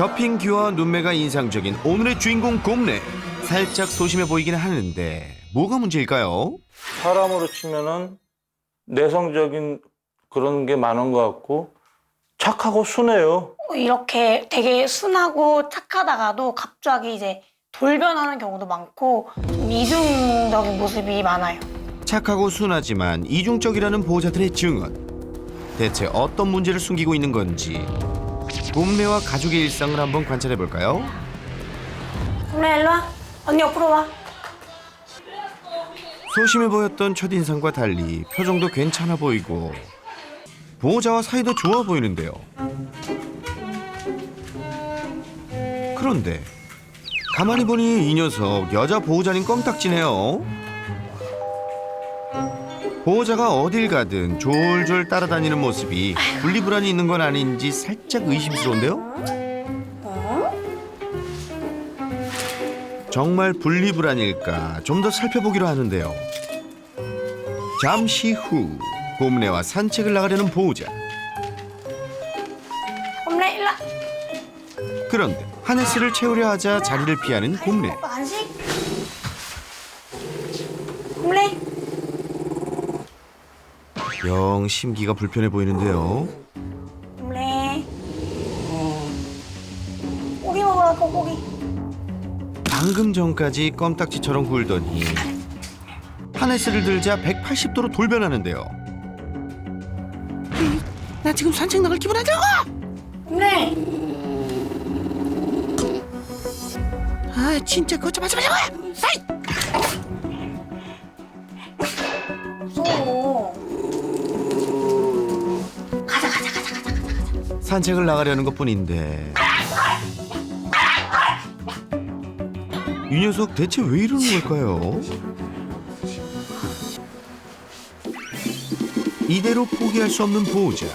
접힌 귀와 눈매가 인상적인 오늘의 주인공 곰네. 살짝 소심해 보이긴 하는데 뭐가 문제일까요? 사람으로 치면은 내성적인 그런 게 많은 것 같고 착하고 순해요. 이렇게 되게 순하고 착하다가도 갑자기 이제 돌변하는 경우도 많고 좀 이중적인 모습이 많아요. 착하고 순하지만 이중적이라는 보호자들의 증언. 대체 어떤 문제를 숨기고 있는 건지 곰네와 가족의 일상을 한번 관찰해 볼까요? 곰래 일로 와. 언니 옆으로 와. 소심해 보였던 첫인상과 달리 표정도 괜찮아 보이고 보호자와 사이도 좋아 보이는데요. 그런데 가만히 보니 이 녀석 여자 보호자님 껌딱지네요. 보호자가 어딜 가든 졸졸 따라다니는 모습이 분리불안이 있는 건 아닌지 살짝 의심스러운데요. 정말 분리불안일까 좀 더 살펴보기로 하는데요. 잠시 후 곰네와 산책을 나가려는 보호자. 곰래 일로 와. 그런데 하네스를 채우려 하자 자리를 피하는 곰네. 오빠 간식. 곰래. 영 심기가 불편해 보이는데요. 곰래. 고기 먹으러 가 고기. 방금 전까지 껌딱지처럼 굴더니 하네스를 들자 180도로 돌변하는데요. 나 지금 산책 나갈 기분 아니라고! 곰래. 아 진짜 그것 좀 하지 말자고! 무서워. 가자. 산책을 나가려는 것뿐인데 이 녀석 대체 왜 이러는 걸까요? 이대로 포기할 수 없는 보호자.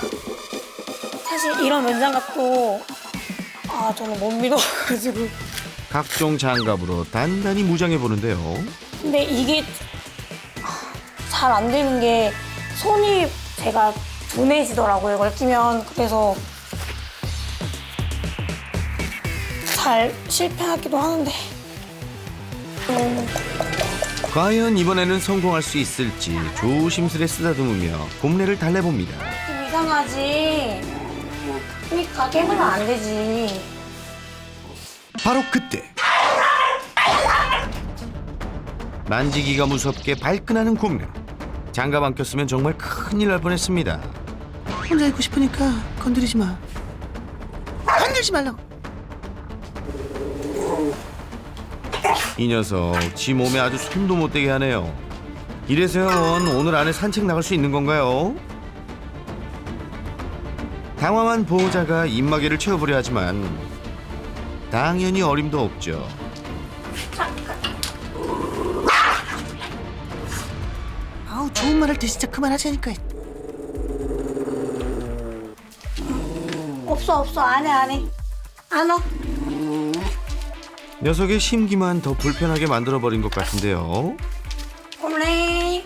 사실 이런 면장갑도 저는 못 믿어가지고. 각종 장갑으로 단단히 무장해 보는데요. 근데 이게 잘 안 되는 게 손이 제가 둔해지더라고요. 이걸 끼면. 그래서 잘 실패하기도 하는데. 과연 이번에는 성공할 수 있을지 조심스레 쓰다듬으며 곰내를 달래봅니다. 좀 이상하지. 그러니까 깨물면 안 되지. 바로 그때 만지기가 무섭게 발끈하는 곰내. 장갑 안 꼈으면 정말 큰일 날 뻔했습니다. 혼자 있고 싶으니까 건드리지 마. 건들지 말라고. 이 녀석 지 몸에 아주 손도 못 대게 하네요. 이래서요 오늘 안에 산책 나갈 수 있는 건가요? 당황한 보호자가 입마개를 채워보려 하지만 당연히 어림도 없죠. 아우 좋은 말 할 때 진짜 그만하자니까. 없어. 안 해. 안 와. 녀석의 심기만 더 불편하게 만들어버린 것 같은데요. 곰래.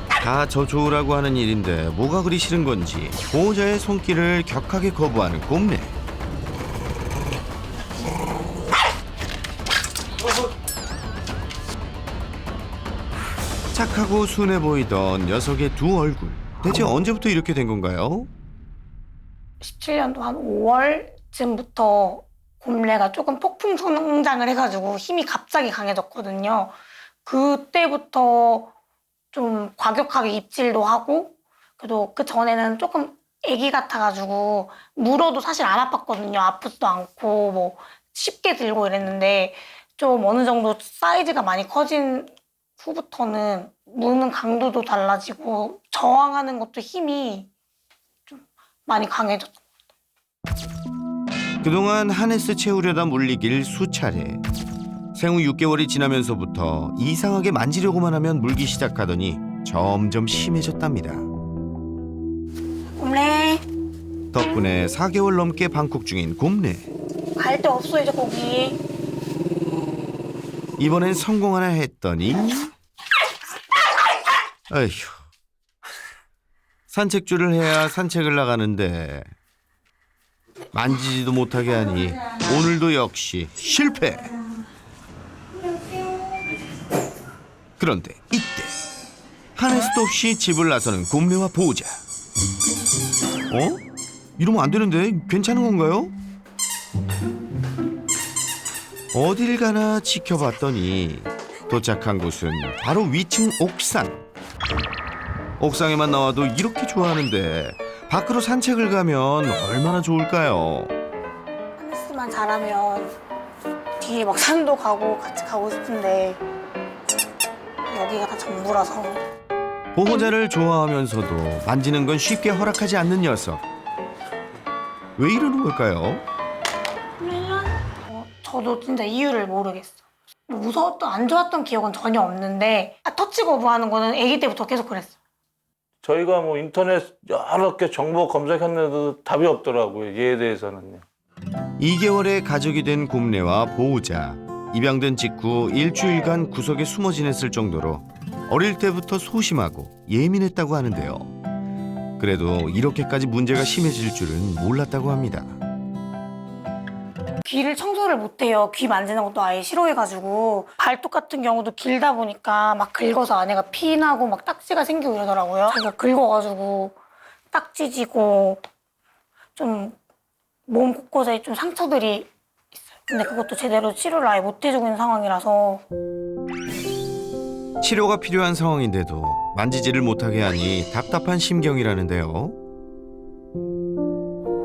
다 저 좋으라고 하는 일인데 뭐가 그리 싫은 건지 보호자의 손길을 격하게 거부하는 곰네. 착하고 순해 보이던 녀석의 두 얼굴. 대체 언제부터 이렇게 된 건가요? 17년도 한 5월쯤부터 곰래가 조금 폭풍 성장을 해가지고 힘이 갑자기 강해졌거든요. 그때부터 좀 과격하게 입질도 하고, 그래도 그 전에는 조금 애기 같아가지고 물어도 사실 안 아팠거든요. 아프지도 않고 뭐 쉽게 들고 이랬는데 좀 어느 정도 사이즈가 많이 커진 후부터는 무는 강도도 달라지고 저항하는 것도 힘이 좀 많이 강해졌죠. 그동안 하네스 채우려다 물리길 수차례. 생후 6개월이 지나면서부터 이상하게 만지려고만 하면 물기 시작하더니 점점 심해졌답니다. 곰래. 덕분에 4개월 넘게 방콕 중인 곰네. 갈 데 없어 이제 거기. 이번엔 성공하나 했더니 아휴, 산책줄을 해야 산책을 나가는데 만지지도 못하게 하니 오늘도 역시 실패. 그런데 이때 하네스도 없이 집을 나서는 곰매와 보호자. 이러면 안 되는데 괜찮은 건가요? 어딜 가나 지켜봤더니 도착한 곳은 바로 위층 옥상. 옥상에만 나와도 이렇게 좋아하는데 밖으로 산책을 가면 얼마나 좋을까요? 하네스만 잘하면 뒤에 막 산도 가고 같이 가고 싶은데 여기가 다 전부라서. 보호자를 좋아하면서도 만지는 건 쉽게 허락하지 않는 녀석. 왜 이러는 걸까요? 저도 진짜 이유를 모르겠어. 무서웠던, 안 좋았던 기억은 전혀 없는데 터치 거부하는 거는 아기 때부터 계속 그랬어. 저희가 뭐 인터넷 여러 개 정보 검색했는데도 답이 없더라고요. 얘에 대해서는요. 2개월의 가족이 된 곰래와 보호자. 입양된 직후 일주일간 구석에 숨어 지냈을 정도로 어릴 때부터 소심하고 예민했다고 하는데요. 그래도 이렇게까지 문제가 심해질 줄은 몰랐다고 합니다. 귀를 청소를 못해요. 귀 만지는 것도 아예 싫어해가지고. 발톱 같은 경우도 길다 보니까 막 긁어서 안에가 피나고 막 딱지가 생기고 이러더라고요. 자기가 긁어가지고 딱지지고 좀 몸 곳곳에 좀 상처들이 있어요. 근데 그것도 제대로 치료를 아예 못 해주고 있는 상황이라서. 치료가 필요한 상황인데도 만지지를 못하게 하니 답답한 심경이라는데요.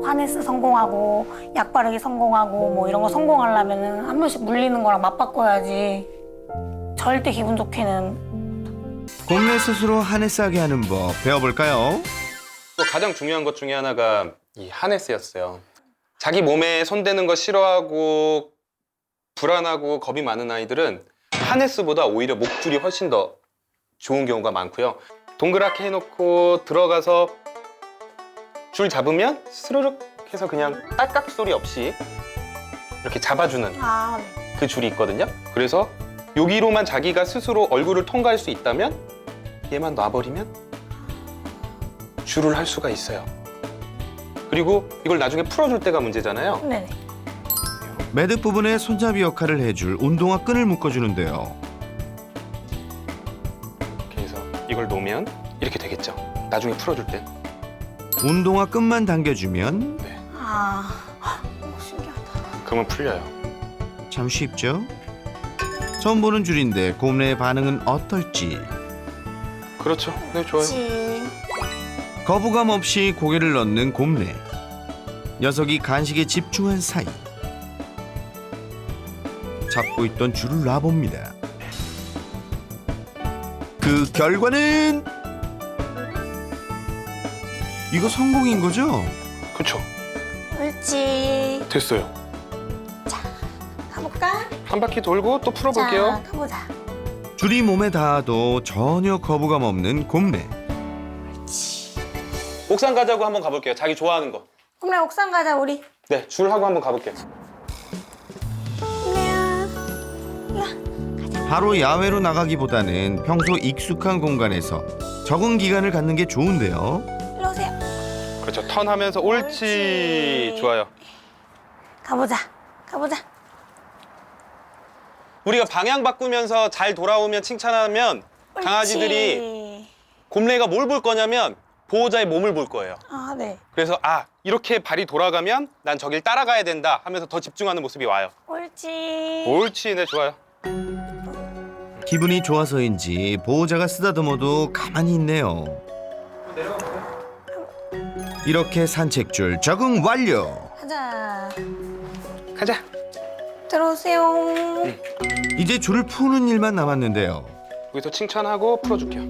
하네스 성공하고 약 바르기 성공하고 뭐 이런 거 성공하려면 한 번씩 물리는 거랑 맞바꿔야지. 절대 기분 좋게는. 곰래 스스로 하네스하게 하는 법 배워볼까요? 또 가장 중요한 것 중에 하나가 이 하네스였어요. 자기 몸에 손대는 거 싫어하고 불안하고 겁이 많은 아이들은 하네스보다 오히려 목줄이 훨씬 더 좋은 경우가 많고요. 동그랗게 해놓고 들어가서 줄 잡으면 스르륵 해서 그냥 딸깍 소리 없이 이렇게 잡아주는 아, 그 줄이 있거든요. 그래서 여기로만 자기가 스스로 얼굴을 통과할 수 있다면 얘만 놔버리면 줄을 할 수가 있어요. 그리고 이걸 나중에 풀어줄 때가 문제잖아요. 네네. 매듭 부분에 손잡이 역할을 해줄 운동화 끈을 묶어주는데요. 이렇게 해서 이걸 놓으면 이렇게 되겠죠. 나중에 풀어줄 때. 운동화 끈만 당겨주면 아, 신기하다. 그러면 풀려요. 참 쉽죠? 처음 보는 줄인데 곰래의 반응은 어떨지. 그렇죠. 네, 좋아요. 그치. 거부감 없이 고개를 넣는 곰래. 녀석이 간식에 집중한 사이 잡고 있던 줄을 놔봅니다. 그 결과는 이거 성공인 거죠? 그렇죠. 옳지. 됐어요. 가볼까? 한 바퀴 돌고 또 풀어볼게요. 자, 가보자. 줄이 몸에 닿아도 전혀 거부감 없는 곰래. 옥상 가자고 한번 가볼게요. 자기 좋아하는 거. 그래, 옥상 가자, 우리. 네, 줄하고 한번 가볼게요. 바로 야외로 나가기보다는 평소 익숙한 공간에서 적응 기간을 갖는 게 좋은데요. 일로 오세요. 그렇죠. 턴하면서 옳지. 옳지. 좋아요. 가보자. 가보자. 우리가 방향 바꾸면서 잘 돌아오면 칭찬하면 옳지. 강아지들이 곰래가 뭘 볼 거냐면 보호자의 몸을 볼 거예요. 아, 네. 그래서 아, 이렇게 발이 돌아가면 난 저길 따라가야 된다 하면서 더 집중하는 모습이 와요. 옳지. 옳지. 네, 좋아요. 기분이 좋아서인지 보호자가 쓰다듬어도 가만히 있네요. 이렇게 산책줄 적응 완료. 가자. 가자. 들어오세요. 이제 줄을 푸는 일만 남았는데요. 여기서 칭찬하고 풀어줄게요.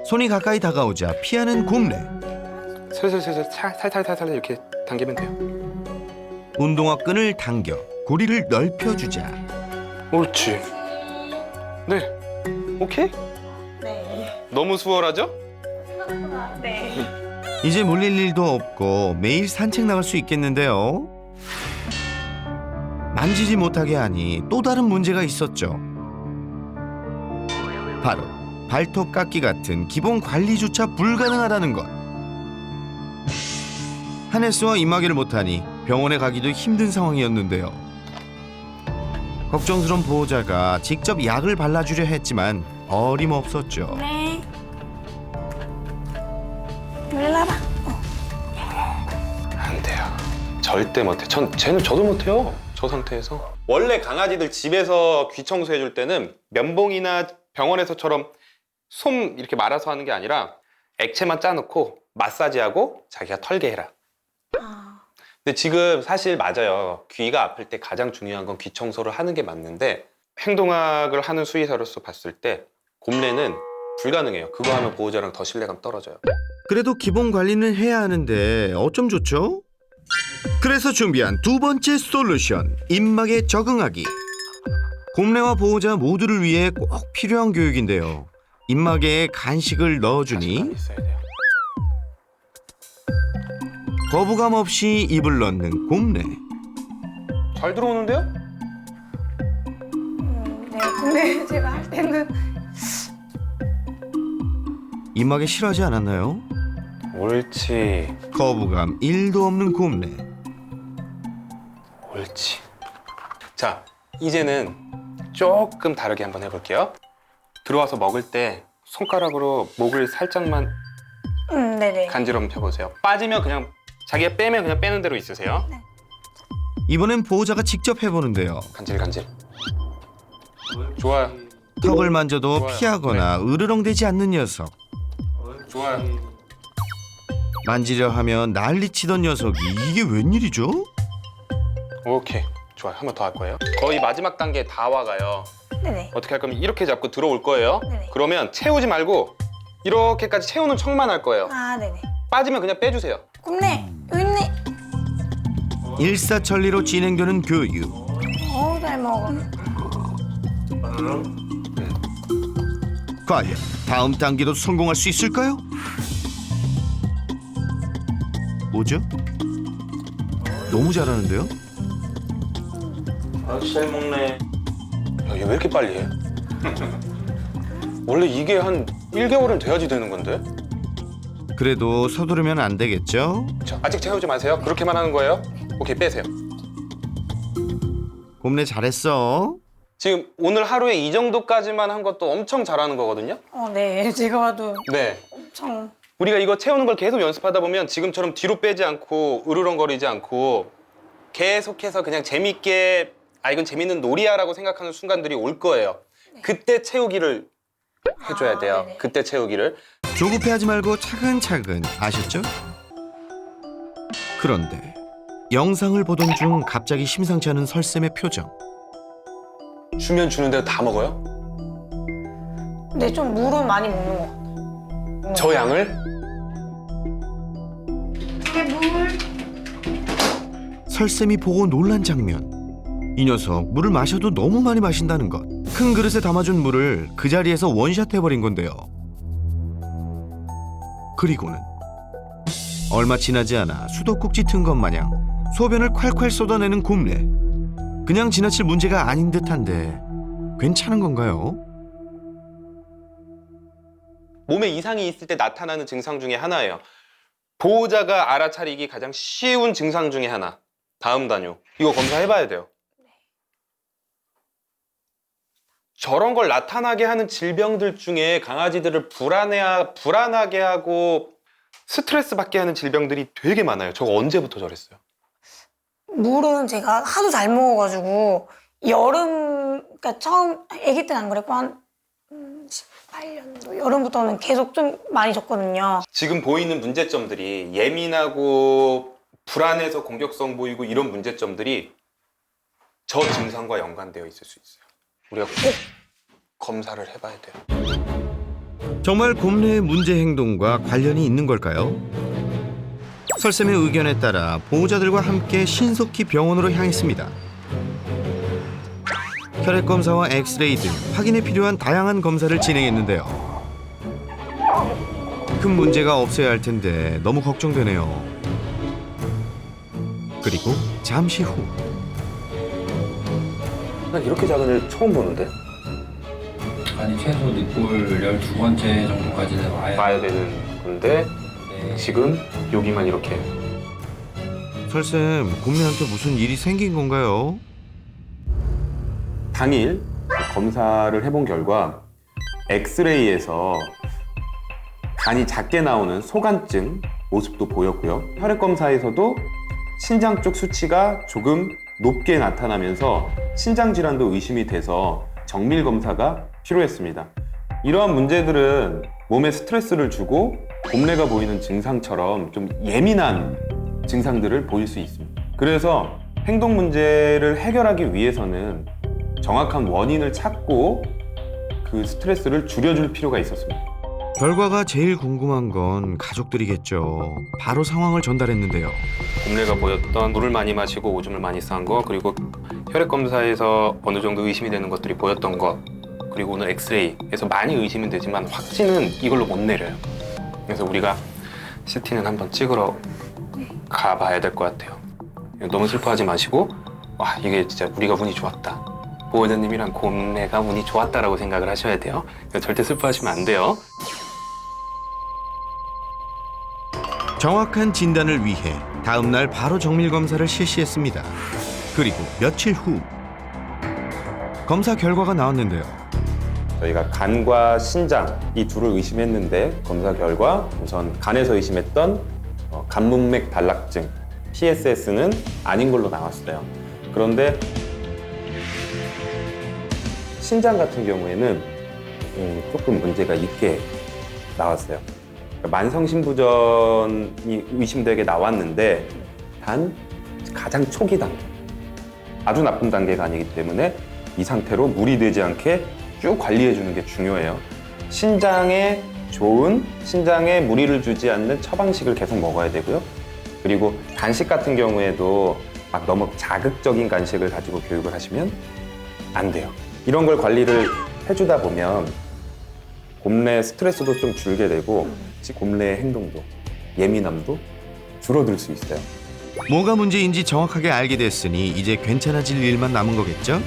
손이 가까이 다가오자 피하는 곰래. 슬슬슬슬 살살살살 이렇게 당기면 돼요. 운동화 끈을 당겨 고리를 넓혀주자. 옳지. 네. 오케이? 네. 너무 수월하죠? 생각보다. 네. 이제 물릴 일도 없고 매일 산책 나갈 수 있겠는데요. 만지지 못하게 하니 또 다른 문제가 있었죠. 바로 발톱 깎기 같은 기본 관리조차 불가능하다는 것. 하네스와 입마개를 못하니 병원에 가기도 힘든 상황이었는데요. 걱정스러운 보호자가 직접 약을 발라주려 했지만 어림없었죠. 네. 올라봐. 안 돼요. 절대 못해. 저도 못해요. 저 상태에서. 원래 강아지들 집에서 귀 청소해줄 때는 면봉이나 병원에서처럼 솜 이렇게 말아서 하는 게 아니라 액체만 짜놓고 마사지하고 자기가 털게 해라. 아, 근데 지금 사실 맞아요. 귀가 아플 때 가장 중요한 건 귀 청소를 하는 게 맞는데 행동학을 하는 수의사로서 봤을 때 곰래는 불가능해요. 그거 하면 보호자랑 더 신뢰감 떨어져요. 그래도 기본 관리는 해야 하는데 어쩜 좋죠? 그래서 준비한 두 번째 솔루션, 입마개 적응하기. 곰래와 보호자 모두를 위해 꼭 필요한 교육인데요. 입마개에 간식을 넣어주니 자신감이 있어야 돼요. 거부감 없이 입을 넣는 곰래. 잘 들어오는데요? 네. 근데 제가 할 때는 입마개 싫어하지 않았나요? 옳지. 거부감 1도 없는 곰래. 옳지. 자, 이제는 조금 다르게 한번 해볼게요. 들어와서 먹을 때 손가락으로 목을 살짝만 네네. 간지럼 펴보세요. 빠지면 그냥 자기가 빼면 그냥 빼는 대로 있으세요. 이번엔 보호자가 직접 해보는데요. 간질. 좋아요. 턱을 만져도 좋아요. 피하거나 으르렁대지 않는 녀석. 좋아요. 만지려 하면 난리치던 녀석이 이게 웬일이죠? 오케이. 좋아요. 한 번 더 할 거예요. 거의 마지막 단계 다 와가요. 네네. 어떻게 할 거면 이렇게 잡고 들어올 거예요. 네네. 그러면 채우지 말고 이렇게까지 채우는 척만 할 거예요. 아, 네네. 빠지면 그냥 빼주세요. 곰래, 여기 있네. 일사천리로 진행되는 교육. 어우, 잘 먹어. 과연 다음 단계도 성공할 수 있을까요? 뭐죠? 너무 잘하는데요? 아주 잘 먹네. 야, 얘 왜 이렇게 빨리 해? 원래 이게 한 1개월은 돼야지 되는 건데? 그래도 서두르면 안 되겠죠? 자, 아직 채우지 마세요. 그렇게만 하는 거예요. 오케이, 빼세요. 곰래 잘했어. 지금 오늘 하루에 이 정도까지만 한 것도 엄청 잘하는 거거든요? 네. 제가 봐도 네. 엄청. 우리가 이거 채우는 걸 계속 연습하다 보면 지금처럼 뒤로 빼지 않고 으르렁거리지 않고 계속해서 그냥 재밌게 이건 재밌는 놀이야라고 생각하는 순간들이 올 거예요. 그때 채우기를 해줘야 돼요. 네네. 그때 채우기를. 조급해하지 말고 차근차근. 아셨죠? 그런데 영상을 보던 중 갑자기 심상치 않은 설쌤의 표정. 주면 주는데 다 먹어요? 네, 좀 물은 많이 먹는 것 같아요. 저 양을? 설쌤이 보고 놀란 장면. 이 녀석 물을 마셔도 너무 많이 마신다는 것. 큰 그릇에 담아준 물을 그 자리에서 원샷 해버린 건데요. 그리고는 얼마 지나지 않아 수도꼭지 튼 것 마냥 소변을 콸콸 쏟아내는 곰래. 그냥 지나칠 문제가 아닌 듯한데 괜찮은 건가요? 몸에 이상이 있을 때 나타나는 증상 중에 하나예요. 보호자가 알아차리기 가장 쉬운 증상 중에 하나. 다음 단요. 이거 검사해봐야 돼요. 저런 걸 나타나게 하는 질병들 중에 강아지들을 불안하게 하고 스트레스 받게 하는 질병들이 되게 많아요. 저거 언제부터 저랬어요? 물은 제가 하도 잘 먹어가지고 여름, 그러니까 처음 아기 때는 안 그랬고 한 18년도 여름부터는 계속 좀 많이 줬거든요. 지금 보이는 문제점들이 예민하고 불안해서 공격성 보이고 이런 문제점들이 저 증상과 연관되어 있을 수 있어요. 우리가 꼭 검사를 해봐야 돼요. 정말 곰래의 문제 행동과 관련이 있는 걸까요? 설쌤의 의견에 따라 보호자들과 함께 신속히 병원으로 향했습니다. 혈액 검사와 엑스레이 등 확인에 필요한 다양한 검사를 진행했는데요. 큰 문제가 없어야 할 텐데 너무 걱정되네요. 그리고 잠시 후 난 이렇게 작은 애 처음 보는데? 아니 최소 늑골 12번째 정도까지는 와야 봐야 되는 건데 네. 지금 여기만 이렇게 설쌤, 곰내한테 무슨 일이 생긴 건가요? 당일 검사를 해본 결과 엑스레이에서 간이 작게 나오는 소간증 모습도 보였고요. 혈액 검사에서도 신장 쪽 수치가 조금 높게 나타나면서 신장 질환도 의심이 돼서 정밀 검사가 필요했습니다. 이러한 문제들은 몸에 스트레스를 주고 곰내가 보이는 증상처럼 좀 예민한 증상들을 보일 수 있습니다. 그래서 행동 문제를 해결하기 위해서는 정확한 원인을 찾고 그 스트레스를 줄여줄 필요가 있었습니다. 결과가 제일 궁금한 건 가족들이겠죠. 바로 상황을 전달했는데요. 곰내가 보였던 물을 많이 마시고 오줌을 많이 싼 거, 그리고 혈액 검사에서 어느 정도 의심이 되는 것들이 보였던 것, 그리고 오늘 엑스레이에서 많이 의심은 되지만 확진은 이걸로 못 내려요. 그래서 우리가 CT는 한번 찍으러 가봐야 될 것 같아요. 너무 슬퍼하지 마시고, 와, 이게 진짜 우리가 운이 좋았다. 보호자님이랑 곰내가 운이 좋았다라고 생각을 하셔야 돼요. 절대 슬퍼하시면 안 돼요. 정확한 진단을 위해 다음 날 바로 정밀 검사를 실시했습니다. 그리고 며칠 후 검사 결과가 나왔는데요. 저희가 간과 신장 이 둘을 의심했는데 검사 결과 우선 간에서 의심했던 간문맥 단락증 TSS는 아닌 걸로 나왔어요. 그런데 신장 같은 경우에는 조금 문제가 있게 나왔어요. 만성신부전이 의심되게 나왔는데 단 가장 초기 단계, 아주 나쁜 단계가 아니기 때문에 이 상태로 무리 되지 않게 쭉 관리해 주는 게 중요해요. 신장에 좋은, 신장에 무리를 주지 않는 처방식을 계속 먹어야 되고요. 그리고 간식 같은 경우에도 막 너무 자극적인 간식을 가지고 교육을 하시면 안 돼요. 이런 걸 관리를 해주다 보면 곰내 스트레스도 좀 줄게 되고 곰내의 행동도, 예민함도 줄어들 수 있어요. 뭐가 문제인지 정확하게 알게 됐으니 이제 괜찮아질 일만 남은 거겠죠?